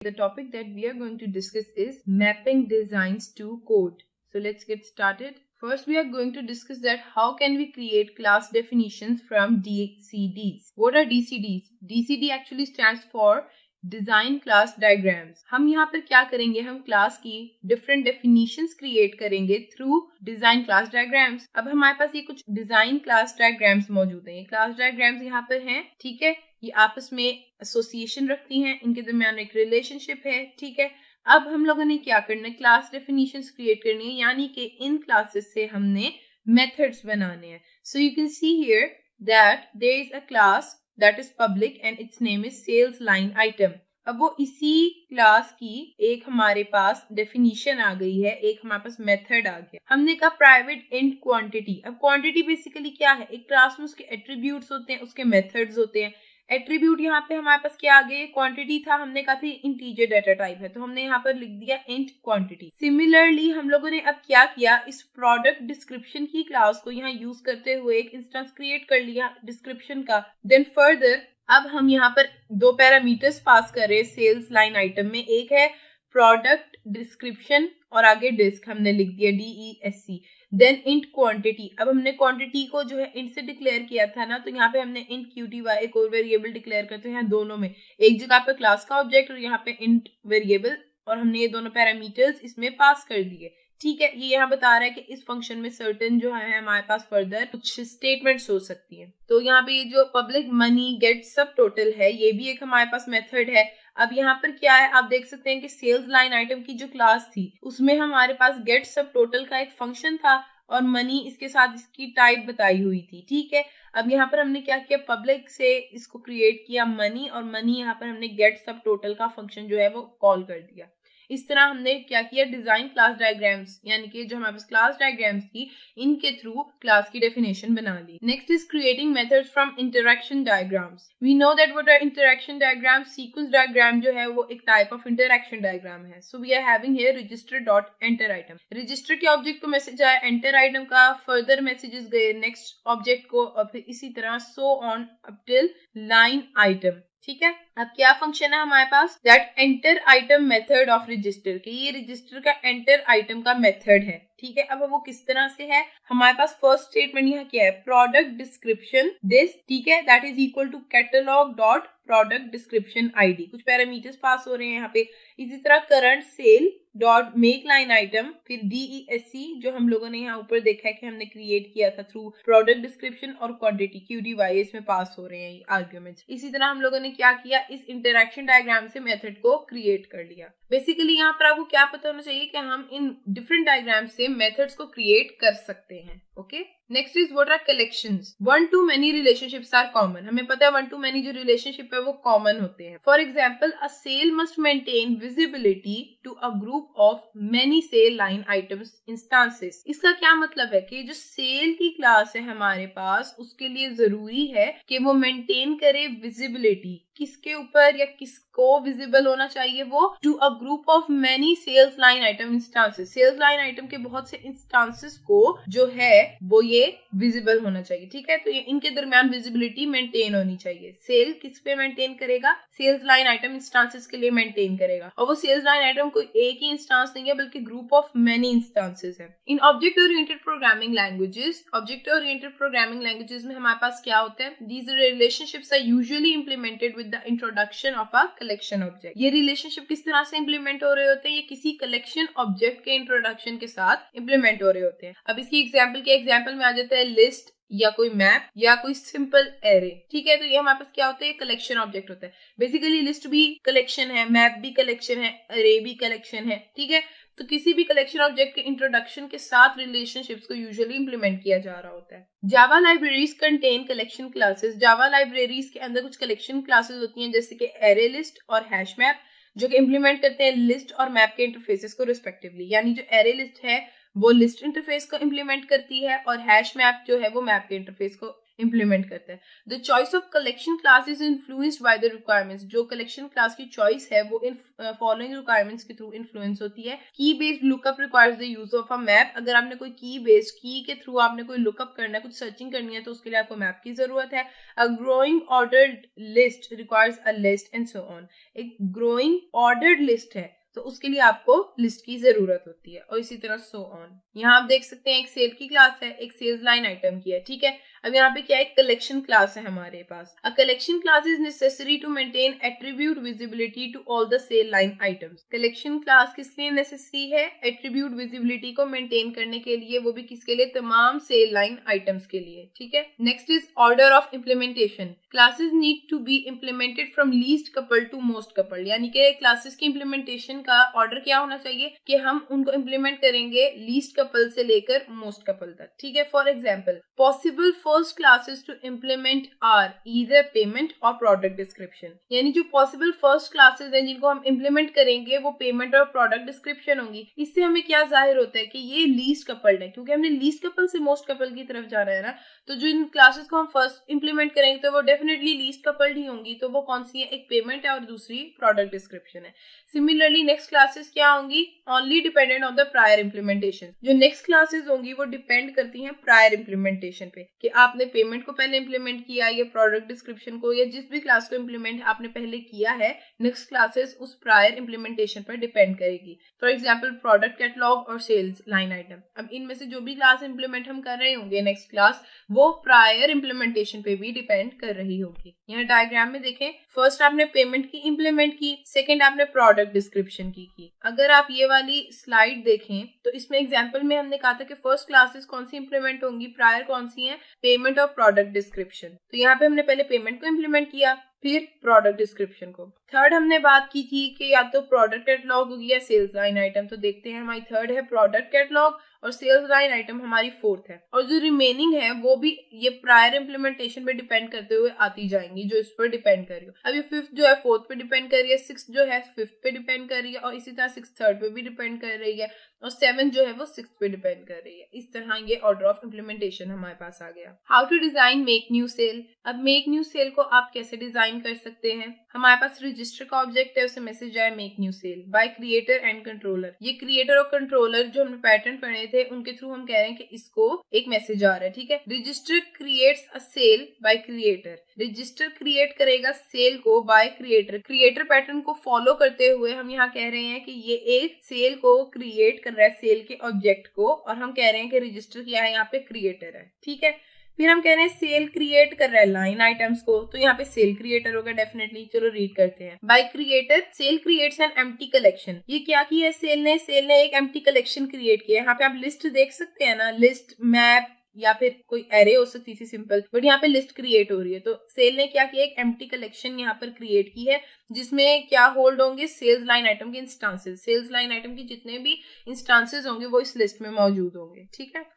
The topic that we are going to discuss is mapping designs to code. So let's get started. First, we are going to discuss that how can we create class definitions from DCDs. What are DCDs? DCD actually stands for design class diagrams. हम यहाँ पर क्या करेंगे, हम class की different definitions create करेंगे through design class diagrams. अब हमारे पास ये कुछ डिजाइन क्लास डायग्राम्स मौजूद हैं। ये क्लास डायग्राम्स यहाँ पर हैं, ठीक है। ये आपस में एसोसिएशन रखती हैं, इनके दरमियान एक रिलेशनशिप है, ठीक है। अब हम लोगों ने क्या करना है, क्लास डेफिनेशंस क्रिएट करनी है, यानी कि इन क्लासेस से हमने मेथड्स बनाने हैं। So you can see here that there is a class that is public and its name is sales line item। अब वो इसी क्लास की एक हमारे पास डेफिनेशन आ गई है, एक हमारे पास मेथड आ गया। हमने कहा प्राइवेट इंट क्वांटिटी। अब क्वांटिटी बेसिकली क्या है, एक क्लास में उसके एट्रीब्यूट्स होते हैं, उसके मेथड्स होते हैं। एट्रीब्यूट यहाँ पे हमारे पास क्या आ गया, क्वांटिटी था, हमने कहा था इंटीजर डाटा टाइप है, तो हमने यहाँ पर लिख दिया इंट क्वांटिटी। सिमिलरली हम लोगों ने अब क्या किया, इस प्रोडक्ट डिस्क्रिप्शन की क्लास को यहाँ यूज करते हुए एक इंस्टेंस क्रिएट कर लिया डिस्क्रिप्शन का। देन फर्दर अब हम यहाँ पर दो पैरामीटर्स पास कर रहे हैं सेल्स लाइन आइटम में। एक है प्रोडक्ट डिस्क्रिप्शन और आगे डिस्क हमने लिख दिया DESC। Then int quantity. अब हमने क्वांटिटी को जो है इंट से डिक्लेयर किया था ना, तो यहाँ पे हमने इंट QTY एक और वेरिएबल डिक्लेयर करते हैं। यहाँ दोनों में एक जगह पे क्लास का ऑब्जेक्ट और यहाँ पे इंट वेरिएबल, और हमने ये दोनों पैरामीटर्स इसमें पास कर दिए, ठीक है। ये यहाँ बता रहा है कि इस फंक्शन में सर्टेन जो है हमारे पास फर्दर कुछ स्टेटमेंट्स हो सकती हैं। तो यहाँ पे ये जो पब्लिक मनी गेट सब टोटल है, ये भी एक हमारे पास मेथड है। अब यहाँ पर क्या है, आप देख सकते हैं कि सेल्स लाइन आइटम की जो क्लास थी उसमें हमारे पास गेट सब टोटल का एक फंक्शन था और मनी इसके साथ इसकी टाइप बताई हुई थी, ठीक है। अब यहाँ पर हमने क्या किया, पब्लिक से इसको क्रिएट किया मनी, और मनी यहाँ पर हमने गेट सब टोटल का फंक्शन जो है वो कॉल कर दिया। इस तरह हमने क्या किया, डिजाइन क्लास डायग्राम्स, यानी कि जो हमारे पास क्लास डायग्राम्स थी इनके थ्रू क्लास की डेफिनेशन बना ली। Next is creating methods from interaction diagrams. We know that what are interaction diagram. Sequence diagram जो है वो एक टाइप ऑफ इंटरेक्शन डायग्राम है। So we are having here register dot enter item. Register के object को message आया, enter item का further messages गए नेक्स्ट ऑब्जेक्ट को, और फिर इसी तरह so on up till line item, ठीक है। अब क्या फंक्शन है हमारे पास, that enter item method of register, कि ये रजिस्टर का एंटर आइटम का मेथड है, ठीक है। अब वो किस तरह से है, हमारे पास फर्स्ट स्टेटमेंट यहाँ क्या है, प्रोडक्ट डिस्क्रिप्शन दिस, ठीक है, that is equal to catalog dot product description ID। कुछ पैरामीटर्स पास हो रहे हैं यहाँ पे। इसी तरह current sale dot make line item, फिर DESC जो हम लोगों ने यहाँ ऊपर देखा है कि हमने क्रिएट किया था थ्रू प्रोडक्ट डिस्क्रिप्शन, और क्वांटिटी QTY इसमें पास हो रहे हैं आर्ग्यूमेंट्स। इसी तरह हम लोगों ने क्या किया, इस इंटरेक्शन डायग्राम से मेथड को क्रिएट कर लिया। बेसिकली यहाँ पर आपको क्या पता होना चाहिए कि हम इन डिफरेंट डायग्राम से मेथड्स को क्रिएट कर सकते हैं, okay. Next is what are collections. One to many relationships are common. हमें पता है वन टू मेनी जो रिलेशनशिप है वो कॉमन होते हैं। For example, a sale must maintain visibility to a group of many sale line items instances. इसका क्या मतलब है कि जो सेल की क्लास है हमारे पास, उसके लिए जरूरी है कि वो मेंटेन करे विजिबिलिटी, किसके ऊपर या किसको विजिबल होना चाहिए, वो to a group of many sales line item instances. Sales line item के बहुत से इंस्टांसेस को जो है वो ये विजिबल होना चाहिए, ठीक है। तो ये इनके दरमियान विजिबिलिटी मेंटेन होनी चाहिए। सेल किस पे मेंटेन करेगा, सेल्स लाइन आइटम इंस्टांसेस के लिए मेंटेन करेगा, और वो सेल्स लाइन आइटम कोई एक ही इंस्टांस नहीं है बल्कि ग्रुप ऑफ मेनी इंस्टांसेस है। In object oriented programming languages, object oriented programming languages में हमारे पास क्या होता है, these relationships are usually implemented with the introduction of a collection object. ये रिलेशनशिप किस तरह से इंप्लीमेंट हो रहे होते हैं, ये किसी कलेक्शन ऑब्जेक्ट के इंट्रोडक्शन के साथ इंप्लीमेंट हो रहे होते हैं। अब इसकी एग्जांपल में आ जाता है लिस्ट या कोई मैप या कोई सिंपल एरे, ठीक है। तो ये हमारे पास क्या होता है, कलेक्शन ऑब्जेक्ट होता है। बेसिकली लिस्ट भी कलेक्शन है, मैप भी कलेक्शन है, एरे भी कलेक्शन है, ठीक है। तो किसी भी कलेक्शन ऑब्जेक्ट के इंट्रोडक्शन के साथ रिलेशनशिप्स को यूजुअली इंप्लीमेंट किया जा रहा होता है। जावा लाइब्रेरीज कंटेन कलेक्शन क्लासेस। जावा लाइब्रेरीज के अंदर कुछ कलेक्शन क्लासेस होती हैं, जैसे कि एरे लिस्ट और हैश मैप, जो कि इंप्लीमेंट करते हैं लिस्ट और मैप के इंटरफेसेस को रिस्पेक्टिवली। यानी जो एरे लिस्ट है वो लिस्ट इंटरफेस को इंप्लीमेंट करती है, और हैश मैप जो है वो मैप के इंटरफेस को इम्प्लीमेंट करता है। The choice of collection class is influenced by the requirements. जो कलेक्शन क्लास की चॉइस है वो इन फॉलोइंग रिक्वायरमेंट्स के थ्रू इन्फ्लुएंस होती है। की based lookup requires the use of a map. अगर आपने कोई की बेस्ड की के थ्रू आपने कोई लुकअप करना है, कुछ सर्चिंग करनी है, तो उसके लिए आपको मैप की जरूरत है। A growing ordered list requires a list and so on. एक ग्रोइंग ऑर्डर्ड लिस्ट है तो उसके लिए आपको लिस्ट की जरूरत होती है, और इसी तरह सो ऑन। यहाँ आप देख सकते हैं एक सेल की क्लास है, एक सेल्स लाइन आइटम की है, ठीक है। अब यहाँ पे क्या है, कलेक्शन क्लास है हमारे पास। A collection class is necessary to maintain attribute visibility to all the sale line items. Collection class किस लिए नेसेसरी है? एट्रीब्यूट विजिबिलिटी को मेंटेन करने के लिए, वो भी किसके लिए? तमाम सेल लाइन आइटम्स के लिए, ठीक है। Next is order of implementation. Classes need to be implemented from least couple to most couple. यानी कि क्लासेस की इम्प्लीमेंटेशन का ऑर्डर क्या होना चाहिए कि हम उनको इम्प्लीमेंट करेंगे लीस्ट कपल से लेकर मोस्ट कपल तक, ठीक है। For example, possible first classes to implement are either payment और प्रोडक्ट डिस्क्रिप्शन। यानी जो पॉसिबल फर्स्ट क्लासेस हैं जिनको हम इम्प्लीमेंट करेंगे वो पेमेंट और प्रोडक्ट डिस्क्रिप्शन होंगी। इससे हमें क्या जाहिर होता है कि ये लीस्ट कपल्ड है, क्योंकि हमने लीस्ट कपल से मोस्ट कपल की तरफ जाना है ना। तो जो इन क्लासेस को हम फर्स्ट इम्प्लीमेंट करेंगे तो वो डेफिनेटली लीस्ट कपल्ड ही होंगी। तो वो कौन सी है? एक पेमेंट है और दूसरी प्रोडक्ट डिस्क्रिप्शन है। सिमिलरली नेक्स्ट क्लासेस क्या होंगी? Only dependent on the prior implementation. जो नेक्स्ट क्लासेस होंगी वो डिपेंड करती हैं प्रायर इम्प्लीमेंटेशन पे, कि आपने पेमेंट को पहले इम्प्लीमेंट किया या प्रोडक्ट डिस्क्रिप्शन को, या जिस भी क्लास को इम्प्लीमेंट आपने पहले किया है, नेक्स्ट क्लासेस उस प्रायर इम्प्लीमेंटेशन पर डिपेंड करेगी। फॉर एग्जाम्पल, प्रोडक्ट कैटलॉग और सेल्स लाइन आइटम। अब इनमें से जो भी क्लास इम्प्लीमेंट हम कर रहे होंगे नेक्स्ट क्लास, वो प्रायर इम्प्लीमेंटेशन पे भी डिपेंड कर रही होगी। यहाँ डायग्राम में देखें, फर्स्ट आपने पेमेंट की इम्प्लीमेंट की, सेकंड आपने प्रोडक्ट डिस्क्रिप्शन की। अगर आप ये वाली स्लाइड देखें तो इसमें एग्जांपल में हमने कहा था कि फर्स्ट क्लासेस कौन सी इंप्लीमेंट होंगी, प्रायर कौन सी हैं? पेमेंट और प्रोडक्ट डिस्क्रिप्शन। तो यहाँ पे हमने पहले पेमेंट को इम्प्लीमेंट किया, फिर प्रोडक्ट डिस्क्रिप्शन को। थर्ड हमने बात की थी कि या तो प्रोडक्ट कैटलॉग होगी या सेल्स लाइन आइटम। तो देखते हैं, हमारी थर्ड है प्रोडक्ट कैटलॉग और सेल्स लाइन आइटम हमारी फोर्थ है। और जो रिमेनिंग है वो भी ये प्रायर इम्प्लीमेंटेशन पे डिपेंड करते हुए आती जाएंगी, जो इस पर डिपेंड कर रही हो। अब ये फिफ्थ जो है फोर्थ पे डिपेंड कर रही है, सिक्स जो है फिफ्थ पे डिपेंड कर रही है, और इसी तरह सिक्स थर्ड पे भी डिपेंड कर रही है, और सेवन जो है वो सिक्स पे डिपेंड कर रही है। इस तरह ये ऑर्डर ऑफ इम्प्लीमेंटेशन हमारे पास आ गया। How to design make new sale. अब मेक न्यू सेल को आप कैसे डिजाइन कर सकते हैं? हमारे पास रजिस्टर का ऑब्जेक्ट है, उसे मैसेज आया make new sale by creator and controller. ये क्रिएटर और कंट्रोलर जो हमने पैटर्न पढ़े थे उनके थ्रू हम कह रहे हैं कि इसको एक मैसेज आ रहा है, ठीक है। Register creates a sale by creator. Register create करेगा सेल को बाय क्रिएटर। क्रिएटर पैटर्न को फॉलो करते हुए हम यहाँ कह रहे हैं कि ये एक सेल को क्रिएट कर रहा है, सेल के ऑब्जेक्ट को, और हम कह रहे हैं कि रजिस्टर क्या है, यहाँ पे क्रिएटर है, ठीक है। फिर हम कह रहे हैं सेल क्रिएट कर रहा है लाइन आइटम्स को, तो यहाँ पे सेल क्रिएटर होगा डेफिनेटली। चलो रीड करते हैं। By creator sale creates an empty collection. ये क्या किया है सेल ने एक एम्प्टी कलेक्शन क्रिएट किया है। यहाँ पे आप लिस्ट देख सकते हैं ना, लिस्ट, मैप या फिर कोई एरे हो सकती थी सिंपल, बट यहाँ पे लिस्ट क्रिएट हो रही है। तो सेल ने क्या किया, एक एम्प्टी कलेक्शन यहाँ पर क्रिएट की है, जिसमें क्या होल्ड होंगे, सेल्स लाइन आइटम के इंस्टांसेस। सेल्स लाइन आइटम के जितने भी इंस्टांसेस होंगे वो इस लिस्ट में मौजूद होंगे, ठीक है।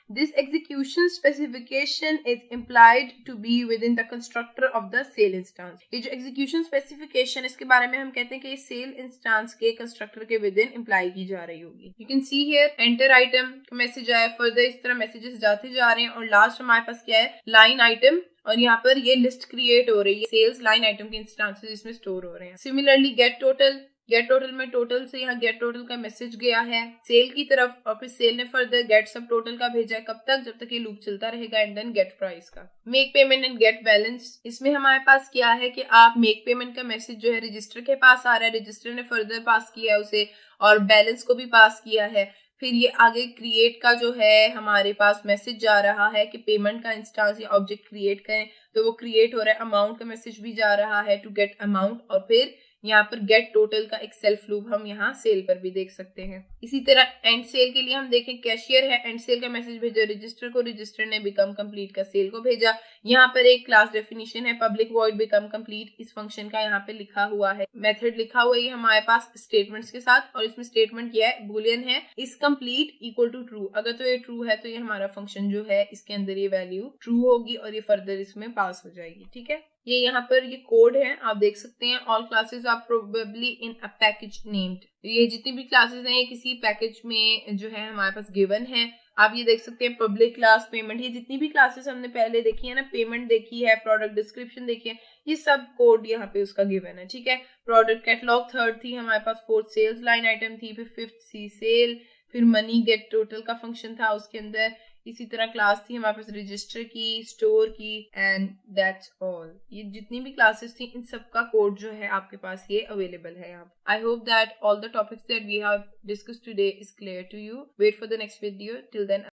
This execution specification is implied to be within the constructor of the sale instance. ये जो execution specification इसके बारे में हम कहते हैं कि ये sale instance के constructor के within imply की जा रही होगी। You can see here enter item का message आया, further इस तरह messages जाते जा रहे हैं, और last हमारे पास क्या है, line item, और यहाँ पर ये लिस्ट क्रिएट हो रही है, सेल्स लाइन आइटम के इंस्टांसेस इसमें स्टोर हो रहे हैं। Similarly get total, get total में टोटल से यहाँ गेट टोटल का मैसेज गया है सेल की तरफ, और फिर सेल ने फर्दर गेट सब टोटल का भेजा है। कब तक? जब तक ये लूप चलता रहेगा, एंड देन गेट प्राइस का। Make payment and get balance, इसमें हमारे पास क्या है कि आप मेक पेमेंट का मैसेज जो है रजिस्टर के पास आ रहा है, रजिस्टर ने फर्दर पास किया है उसे, और बैलेंस को भी पास किया है। फिर ये आगे क्रिएट का जो है हमारे पास मैसेज जा रहा है कि पेमेंट का इंस्टांस या ऑब्जेक्ट क्रिएट करें, तो वो क्रिएट हो रहा है। अमाउंट का मैसेज भी जा रहा है टू गेट अमाउंट, और फिर यहाँ पर गेट टोटल का एक सेल्फ लूप हम यहाँ सेल पर भी देख सकते हैं। इसी तरह एंड सेल के लिए हम देखें, कैशियर है, एंड सेल का मैसेज भेजा रजिस्टर को, रजिस्टर ने बिकम कंप्लीट का सेल को भेजा। यहाँ पर एक क्लास डेफिनेशन है पब्लिक वॉइड बिकम कंप्लीट, इस फंक्शन का यहाँ पे लिखा हुआ है, मेथड लिखा हुआ है हमारे पास स्टेटमेंट्स के साथ, और इसमें स्टेटमेंट क्या है, बुलियन है, is complete equal to true. अगर तो ये ट्रू है तो ये हमारा फंक्शन जो है इसके अंदर ये वैल्यू ट्रू होगी और ये फर्दर इसमें पास हो जाएगी, ठीक है। ये यहाँ पर ये कोड है, आप देख सकते हैं। All classes are probably in a package named. ये जितनी भी क्लासेस हैं ये किसी पैकेज में जो है हमारे पास गिवन है। आप ये देख सकते हैं पब्लिक क्लास, पेमेंट, ये जितनी भी क्लासेस हमने पहले देखी है ना, पेमेंट देखी है, प्रोडक्ट डिस्क्रिप्शन देखी है, ये सब कोड यहाँ पे उसका गिवन है, ठीक है। प्रोडक्ट कैटलॉग थर्ड थी हमारे पास, फोर्थ सेल्स लाइन आइटम थी, फिर फिफ्थ सी सेल, फिर मनी गेट टोटल का फंक्शन था उसके अंदर। इसी तरह क्लास थी हमारे पास रजिस्टर की, स्टोर की, एंड दैट्स ऑल। ये जितनी भी क्लासेस थी इन सब का कोड जो है आपके पास ये अवेलेबल है यहाँ। I hope that all the topics that we have discussed today is clear to you. Wait for the next video. Till then